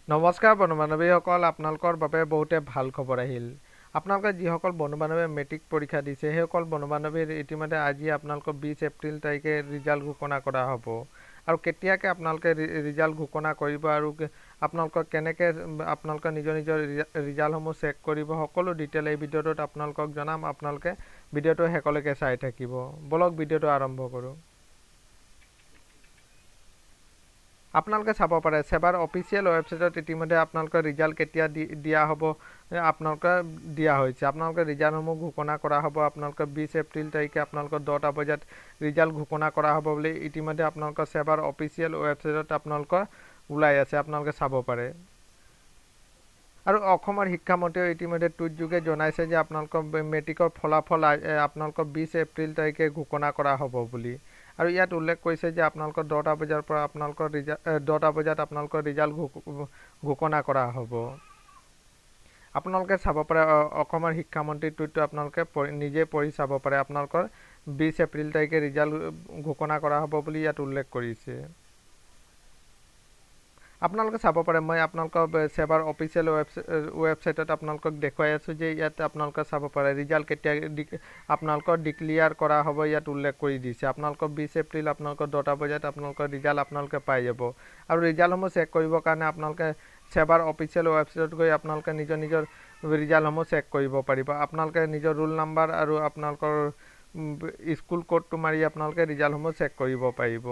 নমস্কাৰ বন্ধু-বান্ধৱীসকল, আপোনালোকৰ বাবে বহুতে ভাল খবৰ আহিল। আপোনালোকে যিসকল বন্ধু-বান্ধৱীয়ে মেট্ৰিক পৰীক্ষা দিছে সেইসকল বন্ধু-বান্ধৱীৰ ইতিমধ্যে আজি আপোনালোকৰ 20 এপ্ৰিল তাৰিখে ৰিজাল্ট ঘোষণা কৰা হ'ব। আৰু কেতিয়াকৈ আপোনালোকে ৰিজাল্ট ঘোষণা কৰিব আৰু আপোনালোকৰ কেনেকৈ আপোনালোকে নিজৰ ৰিজাল্টসমূহ চেক কৰিব, সকলো ডিটেইল এই ভিডিঅ'টোত আপোনালোকক জনাম। আপোনালোকে ভিডিঅ'টো শেষলৈকে চাই থাকিব। বলক ভিডিঅ'টো আৰম্ভ কৰোঁ। আপোনালোকে চাব পাৰে সেবাৰ অফিচিয়েল ৱেবছাইটত ইতিমধ্যে আপোনালোকৰ ৰিজাল্ট কেতিয়া দিয়া হ'ব আপোনালোকে দিয়া হৈছে। আপোনালোকে ৰিজাল্টসমূহ ঘোষণা কৰা হ'ব আপোনালোকৰ 20 এপ্ৰিল তাৰিখে আপোনালোকৰ 10টা বজাত ৰিজাল্ট ঘোষণা কৰা হ'ব বুলি ইতিমধ্যে আপোনালোকৰ সেবাৰ অফিচিয়েল ৱেবছাইটত আপোনালোকৰ ওলাই আছে, আপোনালোকে চাব পাৰে। আৰু অসমৰ শিক্ষামন্ত্ৰীয়ে ইতিমধ্যে টুইটযোগে জনাইছে যে আপোনালোকৰ মেট্ৰিকৰ ফলাফল আপোনালোকৰ 20 এপ্ৰিল তাৰিখে ঘোষণা কৰা হ'ব বুলি। আৰু ইয়াত উল্লেখ কৰিছে যে আপোনালোকৰ 10টা বজাৰ পৰা আপোনালোকৰ 10টা বজাত আপোনালোকৰ ৰিজাল্ট ঘোষণা কৰা হ'ব। আপোনালোকে চাব পাৰে অসমৰ শিক্ষামন্ত্ৰীৰ টুইটটো আপোনালোকে নিজে পঢ়ি চাব পাৰে। আপোনালোকৰ 20 এপ্ৰিল তাৰিখে ৰিজাল্ট ঘোষণা কৰা হ'ব বুলি ইয়াত উল্লেখ কৰিছে। আপোনালোকে চাব পাৰে মই আপোনালোকৰ সেবাৰ অফিচিয়েল ৱেবছাইটত আপোনালোকক দেখুৱাই আছোঁ যে ইয়াত আপোনালোকে চাব পাৰে ৰিজাল্ট কেতিয়া আপোনালোকৰ ডিক্লিয়াৰ কৰা হ'ব ইয়াত উল্লেখ কৰি দিছে। আপোনালোকৰ 20 এপ্ৰিল আপোনালোকৰ 10টা বজাত আপোনালোকৰ ৰিজাল্ট আপোনালোকে পাই যাব। আৰু ৰিজাল্টসমূহ চেক কৰিবৰ কাৰণে আপোনালোকে সেবাৰ অফিচিয়েল ৱেবছাইটত গৈ আপোনালোকে নিজৰ ৰিজাল্টসমূহ চেক কৰিব পাৰিব। আপোনালোকে নিজৰ ৰোল নাম্বাৰ আৰু আপোনালোকৰ স্কুল কোডটো মাৰি আপোনালোকে ৰিজাল্টসমূহ চেক কৰিব পাৰিব।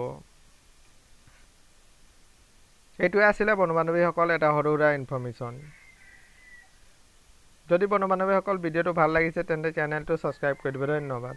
এইটোৱে আছিলে বন্ধু-বান্ধৱীসকল এটা সৰু সুৰা ইনফৰমেশ্যন। যদি বন্ধু-বান্ধৱীসকল ভিডিঅ'টো ভাল লাগিছে তেন্তে চেনেলটো ছাবস্ক্ৰাইব কৰি দিব। ধন্যবাদ।